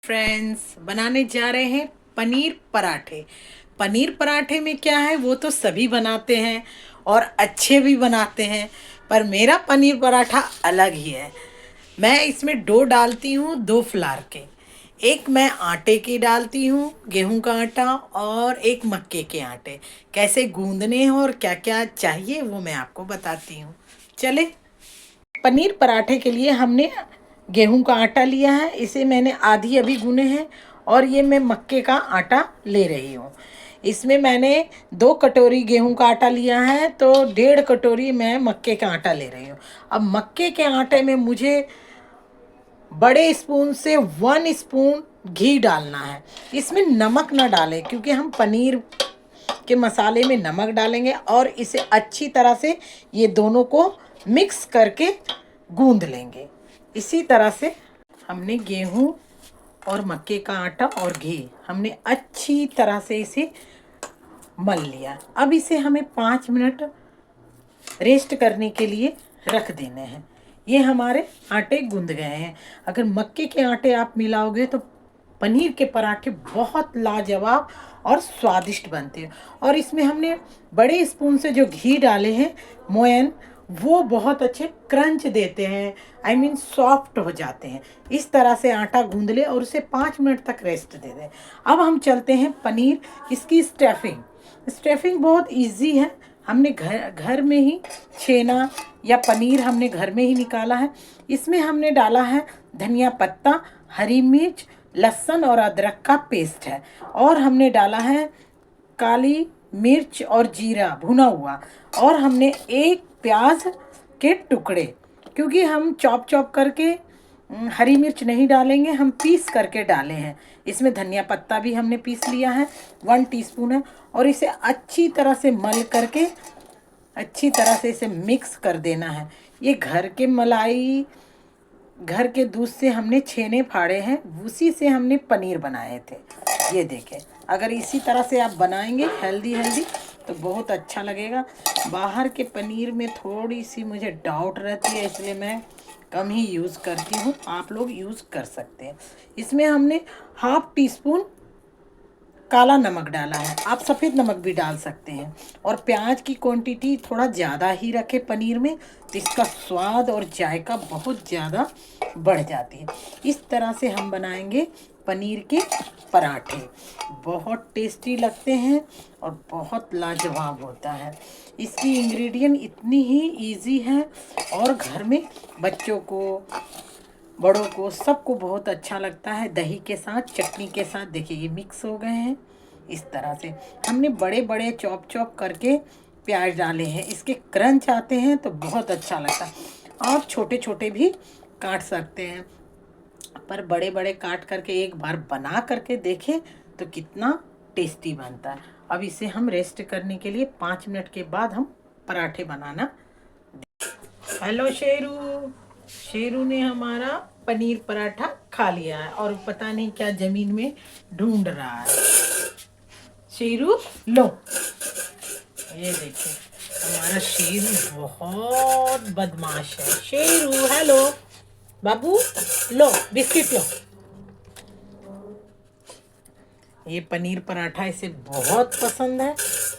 Friends, बनाने जा रहे हैं पनीर पराठे। पनीर पराठे में क्या है, वो तो सभी बनाते हैं और अच्छे भी बनाते हैं, पर मेरा पनीर पराठा अलग ही है। मैं इसमें डो डालती हूँ दो फ्लार के। एक मैं आटे की डालती हूँ, गेहूं का आटा, और एक मक्के के आटे। कैसे गूंदने हैं और क्या क्या चाहिए वो मैं आपको बताती हूँ। चले। पनीर पराठे के लिए हमने गेहूं का आटा लिया है, इसे मैंने आधी अभी गूने हैं। और ये मैं मक्के का आटा ले रही हूँ। इसमें मैंने 2 कटोरी गेहूं का आटा लिया है, तो 1.5 कटोरी मैं मक्के का आटा ले रही हूँ। अब मक्के के आटे में मुझे बड़े स्पून से 1 स्पून घी डालना है। इसमें नमक ना डालें, क्योंकि हम पनीर के मसाले में नमक डालेंगे। और इसे अच्छी तरह से ये दोनों को मिक्स करके गूंद लेंगे। इसी तरह से हमने गेहूं और मक्के का आटा और घी हमने अच्छी तरह से इसे मल लिया। अब इसे हमें 5 मिनट रेस्ट करने के लिए रख देने हैं। ये हमारे आटे गूंद गए हैं। अगर मक्के के आटे आप मिलाओगे तो पनीर के पराठे बहुत लाजवाब और स्वादिष्ट बनते हैं। और इसमें हमने बड़े स्पून से जो घी डाले हैं मोयन, वो बहुत अच्छे क्रंच देते हैं, आई मीन सॉफ्ट हो जाते हैं। इस तरह से आटा गूंद ले और उसे 5 मिनट तक रेस्ट दे दें। अब हम चलते हैं पनीर, इसकी स्टफिंग बहुत इजी है। हमने घर घर में ही छेना या पनीर हमने घर में ही निकाला है। इसमें हमने डाला है धनिया पत्ता, हरी मिर्च, लहसुन और अदरक का पेस्ट है। और हमने डाला है काली मिर्च और जीरा भुना हुआ। और हमने एक प्याज के टुकड़े, क्योंकि हम चॉप चॉप करके हरी मिर्च नहीं डालेंगे, हम पीस करके डाले हैं। इसमें धनिया पत्ता भी हमने पीस लिया है, 1 टीस्पून है। और इसे अच्छी तरह से मल करके अच्छी तरह से इसे मिक्स कर देना है। ये घर के दूध से हमने छेने फाड़े हैं, उसी से हमने पनीर बनाए थे। ये देखें, अगर इसी तरह से आप बनाएंगे हेल्दी हेल्दी तो बहुत अच्छा लगेगा। बाहर के पनीर में थोड़ी सी मुझे डाउट रहती है, इसलिए मैं कम ही यूज़ करती हूँ। आप लोग यूज़ कर सकते हैं। इसमें हमने 1/2 टीस्पून काला नमक डाला है, आप सफ़ेद नमक भी डाल सकते हैं। और प्याज की क्वांटिटी थोड़ा ज़्यादा ही रखें पनीर में, तो इसका स्वाद और जायका बहुत ज़्यादा बढ़ जाती है। इस तरह से हम बनाएंगे पनीर के पराठे। बहुत टेस्टी लगते हैं और बहुत लाजवाब होता है। इसकी इंग्रेडिएंट इतनी ही इजी है और घर में बच्चों को, बड़ों को, सबको बहुत अच्छा लगता है। दही के साथ, चटनी के साथ। देखिए ये मिक्स हो गए हैं। इस तरह से हमने बड़े बड़े चॉप चॉप करके प्याज डाले हैं, इसके क्रंच आते हैं तो बहुत अच्छा लगता है। आप छोटे छोटे भी काट सकते हैं, पर बड़े बड़े काट करके एक बार बना करके देखें तो कितना टेस्टी बनता है। अब इसे हम रेस्ट करने के लिए 5 मिनट के बाद हम पराठे बनाना। हेलो शेरू। शेरू ने हमारा पनीर पराठा खा लिया है और पता नहीं क्या जमीन में ढूंढ रहा है। शेरू लो, ये देखिए हमारा शेरू बहुत बदमाश है। शेरू हेलो बाबू, लो बिस्किट लो। ये पनीर पराठा इसे बहुत पसंद है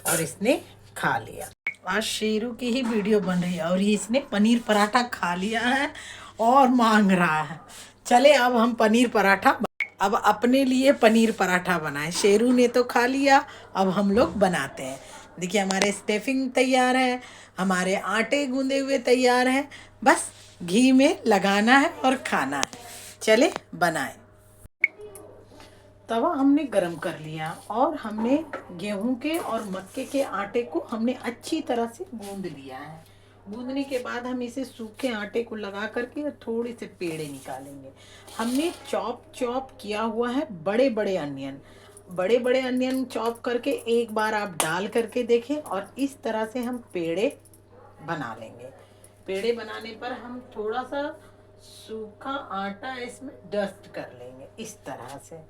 और इसने खा लिया। आज शेरू की ही वीडियो बन रही है और ये इसने पनीर पराठा खा लिया है और मांग रहा है। चले अब हम पनीर पराठा, अब अपने लिए पनीर पराठा बनाए। शेरू ने तो खा लिया, अब हम लोग बनाते हैं। देखिए हमारे स्टफिंग तैयार है, हमारे आटे गूंदे हुए तैयार हैं। बस घी में लगाना है और खाना है। चले बनाएं। तवा हमने गरम कर लिया और हमने गेहूं के और मक्के के आटे को हमने अच्छी तरह से गूंद लिया है। गूंदने के बाद हम इसे सूखे आटे को लगा करके थोड़े से पेड़े निकालेंगे। हमने चॉप चॉप किया हुआ है बड़े बड़े अनियन चॉप करके एक बार आप डाल करके देखें। और इस तरह से हम पेड़े बना लेंगे। पेड़े बनाने पर हम थोड़ा सा सूखा आटा इसमें डस्ट कर लेंगे। इस तरह से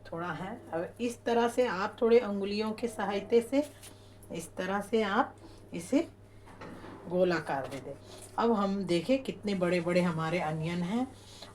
थोड़ा है। अब इस तरह से आप थोड़े अंगुलियों के सहायता से इस तरह से आप इसे गोलाकार दे दें। अब हम देखें कितने बड़े बड़े हमारे अनियन हैं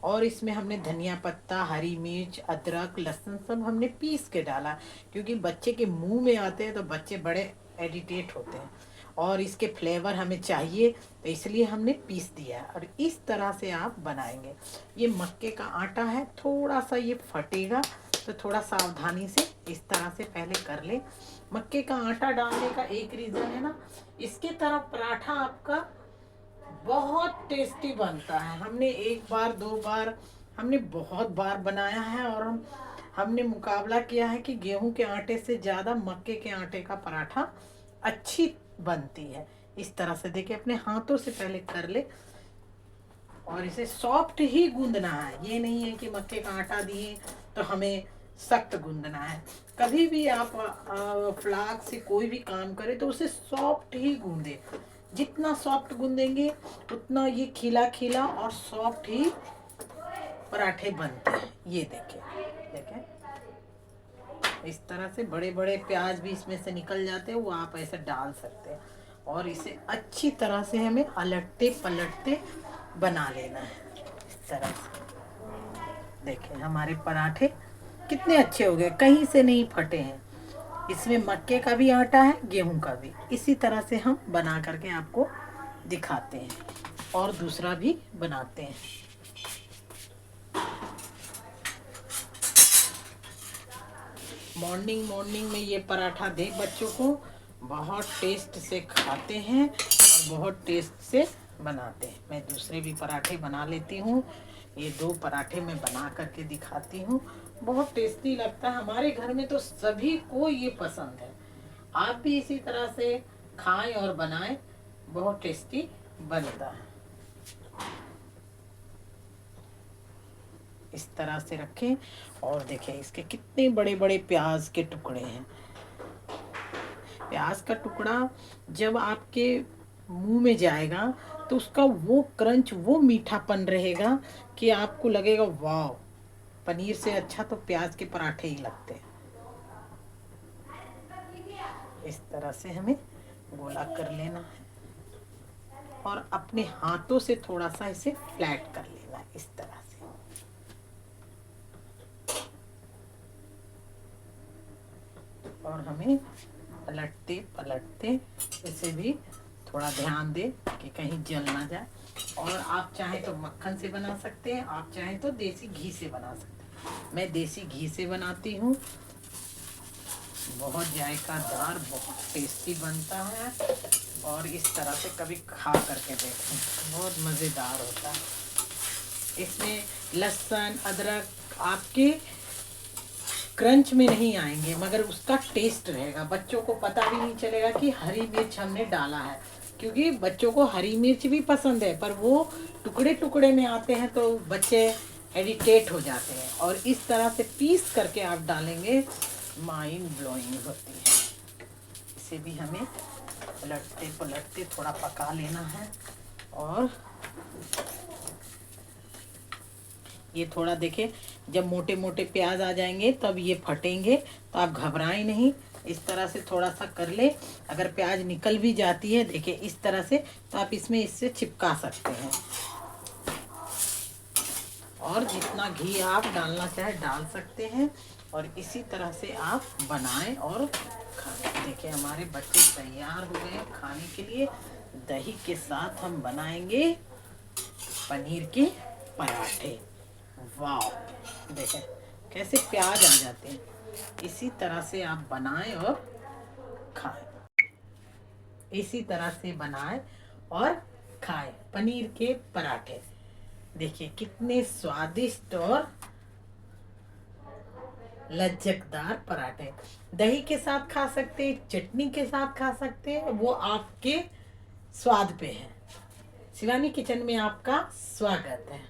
और इसमें हमने धनिया पत्ता, हरी मिर्च, अदरक, लहसुन सब हमने पीस के डाला, क्योंकि बच्चे के मुंह में आते हैं तो बच्चे बड़े एडिटेट होते हैं और इसके फ्लेवर हमें चाहिए, तो इसलिए हमने पीस दिया। और इस तरह से आप बनाएंगे। ये मक्के का आटा है, थोड़ा सा ये फटेगा तो थोड़ा सावधानी से इस तरह से पहले कर ले। मक्के का आटा डालने का एक रीज़न है ना, इसके तरफ पराठा आपका बहुत टेस्टी बनता है। हमने एक बार दो बार, हमने बहुत बार बनाया है और हमने मुकाबला किया है कि गेहूं के आटे से ज़्यादा मक्के के आटे का पराठा अच्छी बनती है। इस तरह से देखिए, अपने हाथों से पहले कर ले और इसे सॉफ्ट ही गूंदना है। ये नहीं है कि मक्के का आटा दिए तो हमें सख्त गूंदना है। कभी भी आप फ्लाक से कोई भी काम करें तो उसे सॉफ्ट ही गूंदे। जितना सॉफ्ट गूंदेंगे उतना ये खिला खिला और सॉफ्ट ही पराठे बनते हैं। ये देखें देखें, इस तरह से बड़े बड़े प्याज भी इसमें से निकल जाते हैं, वो आप ऐसे डाल सकते हैं। और इसे अच्छी तरह से हमें अलटते पलटते बना लेना है। इस तरह से देखें, हमारे पराठे कितने अच्छे हो गए, कहीं से नहीं फटे हैं। इसमें मक्के का भी आटा है, गेहूं का भी। इसी तरह से हम बना करके आपको दिखाते हैं और दूसरा भी बनाते हैं। मॉर्निंग में ये पराठा दे बच्चों को, बहुत टेस्ट से खाते हैं और बहुत टेस्ट से बनाते हैं। मैं दूसरे भी पराठे बना लेती हूँ। ये 2 पराठे मैं बना करके दिखाती हूँ, बहुत टेस्टी लगता है। हमारे घर में तो सभी को ये पसंद है। आप भी इसी तरह से खाएं और बनाएं, बहुत टेस्टी बनता है। इस तरह से रखें और देखें इसके कितने बड़े बड़े प्याज के टुकड़े हैं। प्याज का टुकड़ा जब आपके मुंह में जाएगा तो उसका वो क्रंच, वो मीठापन रहेगा कि आपको लगेगा वाह, पनीर से अच्छा तो प्याज के पराठे ही लगते हैं। इस तरह से हमें गोला कर लेना है और अपने हाथों से थोड़ा सा इसे फ्लैट कर लेना है। इस तरह से और हमें पलटते पलटते इसे भी थोड़ा ध्यान दें कि कहीं जल ना जाए। और आप चाहें तो मक्खन से बना सकते हैं, आप चाहें तो देसी घी से बना सकते हैं। मैं देसी घी से बनाती हूँ, बहुत जायकादार, बहुत टेस्टी बनता है। और इस तरह से कभी खा करके देखें, बहुत मज़ेदार होता है। इसमें लहसुन, अदरक आपके क्रंच में नहीं आएंगे, मगर उसका टेस्ट रहेगा। बच्चों को पता भी नहीं चलेगा कि हरी मिर्च हमने डाला है, क्योंकि बच्चों को हरी मिर्च भी पसंद है, पर वो टुकड़े टुकड़े में आते हैं तो बच्चे एडिटेट हो जाते हैं। और इस तरह से पीस करके आप डालेंगे, माइंड ब्लोइंग होती है। इसे भी हमें पलटते पलटते थोड़ा पका लेना है। और ये थोड़ा देखें, जब मोटे मोटे प्याज आ जाएंगे तब ये फटेंगे, तो आप घबराएं नहीं। इस तरह से थोड़ा सा कर ले। अगर प्याज निकल भी जाती है, देखिए इस तरह से, तो आप इसमें इससे चिपका सकते हैं। और जितना घी आप डालना चाहे डाल सकते हैं। और इसी तरह से आप बनाएं और खाएं। देखिए हमारे बच्चे तैयार हो गए खाने के लिए। दही के साथ हम बनाएंगे पनीर के पराठे। वाह, देखें कैसे प्याज आ जाते हैं। इसी तरह से आप बनाएं और खाएं। इसी तरह से बनाएं और खाएं पनीर के पराठे। देखिए कितने स्वादिष्ट और लज्जतदार पराठे। दही के साथ खा सकते हैं, चटनी के साथ खा सकते हैं, वो आपके स्वाद पे है। शिवानी किचन में आपका स्वागत है।